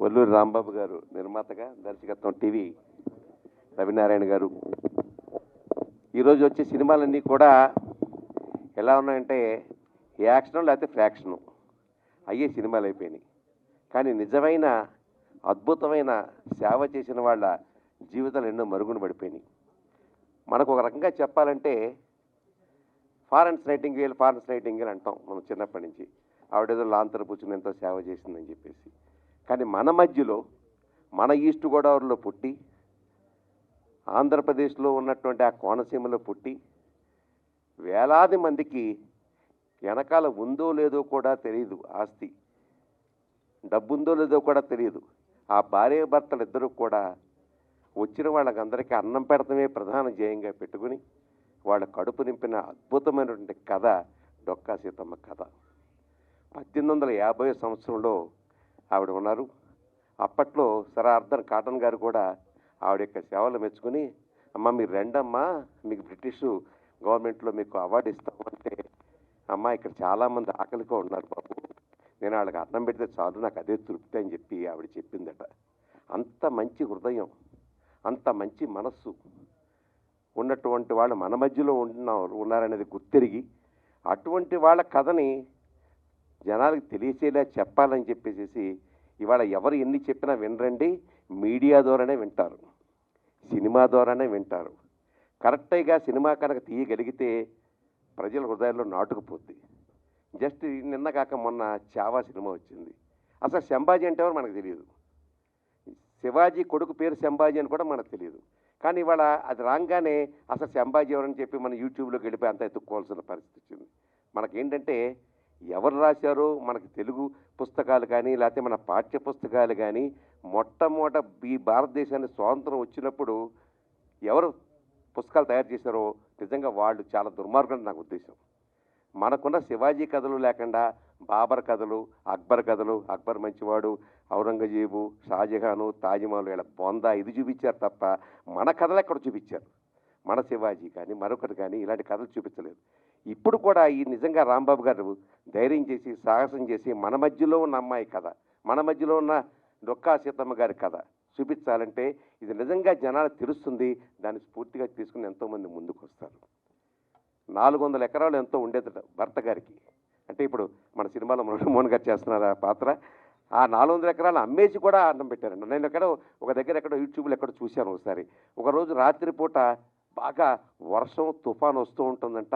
వల్లూరి రాంబాబు గారు నిర్మాతగా, దర్శకత్వం టీవీ రవినారాయణ గారు. ఈరోజు వచ్చే సినిమాలన్నీ కూడా ఎలా ఉన్నాయంటే యాక్షను లేకపోతే ఫ్యాక్షను అయ్యే సినిమాలు అయిపోయినాయి. కానీ నిజమైన అద్భుతమైన సేవ చేసిన వాళ్ళ జీవితాలు ఎన్నో మరుగున పడిపోయినాయి. మనకు ఒక రకంగా చెప్పాలంటే ఫారెన్స్ నైటింగేల్ అంటాం మనం చిన్నప్పటి నుంచి. ఆవిడేదో లాంతర కూర్చుని ఎంతో సేవ చేసిందని చెప్పేసి. కానీ మన మధ్యలో మన ఈస్ట్ గోదావరిలో పుట్టి ఆంధ్రప్రదేశ్లో ఉన్నటువంటి ఆ కోనసీమలో పుట్టి వేలాది మందికి వెనకాల ఉందో లేదో కూడా తెలియదు, ఆస్తి డబ్బుందో లేదో కూడా తెలియదు. ఆ భార్య భర్తలు ఇద్దరు కూడా వచ్చిన వాళ్ళకందరికీ అన్నం పెడతమే ప్రధాన ధ్యేయంగా పెట్టుకుని వాళ్ళ కడుపు నింపిన అద్భుతమైనటువంటి కథ డొక్కా సీతమ్మ కథ. 1850 సంవత్సరంలో ఆవిడ ఉన్నారు. అప్పట్లో సర్ ఆర్థర్ కాటన్ గారు కూడా ఆవిడ యొక్క సేవలు మెచ్చుకుని, అమ్మ మీరు రెండమ్మా, మీకు బ్రిటిష్ గవర్నమెంట్లో మీకు అవార్డు ఇస్తామంటే, అమ్మ ఇక్కడ చాలామంది ఆకలిగా ఉన్నారు బాబు, నేను వాళ్ళకి అన్నం పెడితే చాలు, నాకు అదే తృప్తి అని చెప్పి ఆవిడ చెప్పిందట. అంత మంచి హృదయం, అంత మంచి మనస్సు ఉన్నటువంటి వాళ్ళు మన మధ్యలో ఉన్నారనేది గుర్తిరిగి అటువంటి వాళ్ళ కథని జనాలకు తెలిసేలా చెప్పాలని చెప్పేసి ఇవాళ ఎవరు ఎన్ని చెప్పినా వినరండి. మీడియా ద్వారానే వింటారు, సినిమా ద్వారానే వింటారు. కరెక్ట్గా సినిమా కనుక తీయగలిగితే ప్రజల హృదయాల్లో నాటుకుపోద్ది. జస్ట్ నిన్న కాక మొన్న చావా సినిమా వచ్చింది. అసలు శంభాజీ అంటే ఎవరు మనకు తెలియదు, శివాజీ కొడుకు పేరు శంభాజీ అని కూడా మనకు తెలియదు. కానీ ఇవాళ అది రాగానే అసలు శంభాజీ ఎవరని చెప్పి మన యూట్యూబ్లోకి వెళ్ళిపోయి అంతా ఎత్తుక్కోవాల్సిన పరిస్థితి వచ్చింది. మనకేంటంటే ఎవరు రాశారో మనకి తెలుగు పుస్తకాలు కానీ లేకపోతే మన పాఠ్య పుస్తకాలు కానీ మొట్టమొదట ఈ భారతదేశానికి స్వాతంత్రం వచ్చినప్పుడు ఎవరు పుస్తకాలు తయారు చేశారో నిజంగా వాళ్ళు చాలా దుర్మార్గం నాకు ఉద్దేశం. మనకున్న శివాజీ కథలు లేకుండా బాబర్ కథలు, అక్బర్ కథలు, అక్బర్ మంచివాడు, ఔరంగజేబు, షాజహాను, తాజ్మహల్ వీళ్ళ బొందా ఇది చూపించారు తప్ప మన కథలు ఎక్కడ చూపించారు? మన శివాజీ కానీ మరొకటి కానీ ఇలాంటి కథలు చూపించలేదు. ఇప్పుడు కూడా ఈ నిజంగా రాంబాబు గారు ధైర్యం చేసి సాహసం చేసి మన మధ్యలో ఉన్న అమ్మాయి కథ, మన మధ్యలో ఉన్న డొక్కా సీతమ్మ గారి కథ చూపించాలంటే ఇది నిజంగా జనాలకు తెలుస్తుంది. దాన్ని స్ఫూర్తిగా తీసుకుని ఎంతోమంది ముందుకు వస్తారు. 400 ఎకరాలు ఎంతో ఉండేదట భర్త గారికి. అంటే ఇప్పుడు మన సినిమాలో మోహన్ గారు చేస్తున్నారు ఆ పాత్ర. ఆ 400 ఎకరాలు అమ్మేసి కూడా అన్నం పెట్టారండి. నేను ఒక దగ్గర యూట్యూబ్లో ఎక్కడో చూశాను ఒకసారి. ఒకరోజు రాత్రిపూట బాగా వర్షం తుఫాను వస్తూ ఉంటుందంట.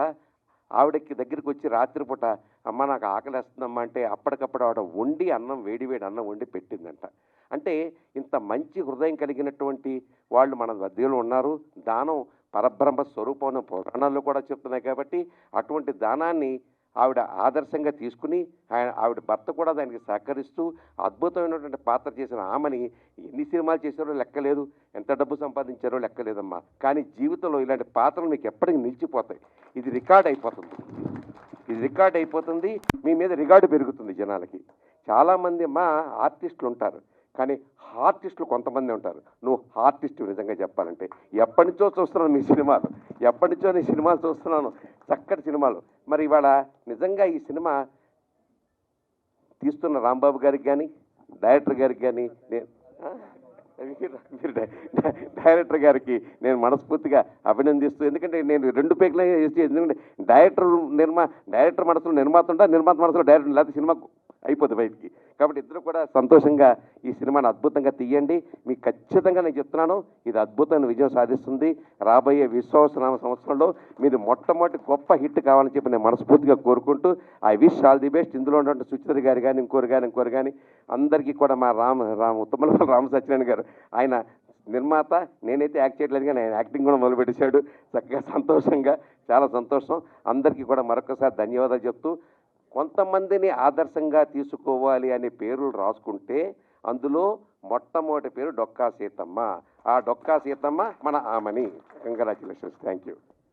ఆవిడకి దగ్గరికి వచ్చి రాత్రిపూట అమ్మ నాకు ఆకలేస్తుందమ్మా అంటే అప్పటికప్పుడు ఆవిడ వండి అన్నం వేడి అన్నం వండి పెట్టిందంట. అంటే ఇంత మంచి హృదయం కలిగినటువంటి వాళ్ళు మన మధ్యలో ఉన్నారు. దానం పరబ్రహ్మ స్వరూపం పురాణాల్లో కూడా చెప్తున్నాయి. కాబట్టి అటువంటి దానాన్ని ఆవిడ ఆదర్శంగా తీసుకుని ఆవిడ భర్త కూడా దానికి సహకరిస్తూ అద్భుతమైనటువంటి పాత్ర చేసిన ఆమెని ఎన్ని సినిమాలు చేశారో లెక్కలేదు, ఎంత డబ్బు సంపాదించారో లెక్కలేదమ్మా. కానీ జీవితంలో ఇలాంటి పాత్రలు మీకు ఎప్పటికీ నిలిచిపోతాయి. ఇది రికార్డ్ అయిపోతుంది, మీ మీద రికార్డు పెరుగుతుంది జనాలకి. చాలామంది ఆర్టిస్టులు ఉంటారు, కానీ ఆర్టిస్టులు కొంతమంది ఉంటారు. నువ్వు ఆర్టిస్ట్ నిజంగా చెప్పాలంటే ఎప్పటి నుంచో చూస్తున్నాను నీ సినిమాలు చూస్తున్నాను, చక్కటి సినిమాలు. మరి ఇవాళ నిజంగా ఈ సినిమా తీస్తున్న రాంబాబు గారికి కానీ డైరెక్టర్ గారికి కానీ డైరెక్టర్ గారికి నేను మనస్ఫూర్తిగా అభినందిస్తూ, ఎందుకంటే నేను 2 పేర్లు చేసి, ఎందుకంటే డైరెక్టర్ మనసులో నిర్మాత ఉంటా, నిర్మాత మనసులో డైరెక్టర్, లేకపోతే సినిమా అయిపోతుంది బయటికి. కాబట్టి ఇద్దరు కూడా సంతోషంగా ఈ సినిమాను అద్భుతంగా తీయండి. మీకు ఖచ్చితంగా నేను చెప్తున్నాను, ఇది అద్భుతమైన విజయం సాధిస్తుంది. రాబోయే విశ్వాసనామ సంవత్సరంలో మీరు మొట్టమొదటి గొప్ప హిట్ కావాలని చెప్పి నేను మనస్ఫూర్తిగా కోరుకుంటూ I wish all the best. ఇందులో ఉన్నటువంటి సుచిత్ర గారు కానీ ఇంకోరు కానీ అందరికీ కూడా మా ఉత్తమల రామ సత్యనారాయణ గారు ఆయన నిర్మాత, నేనైతే యాక్ట్ చేయట్లేదు కానీ ఆయన యాక్టింగ్ కూడా మొదలుపెట్టేశాడు. చక్కగా సంతోషంగా, చాలా సంతోషం. అందరికీ కూడా మరొకసారి ధన్యవాదాలు చెప్తూ, కొంతమందిని ఆదర్శంగా తీసుకోవాలి అనే పేర్లు రాసుకుంటే అందులో మొట్టమొదటి పేరు డొక్కా సీతమ్మ. ఆ డొక్కా సీతమ్మ మన ఆమని. కంగ్రాచులేషన్స్. Thank you.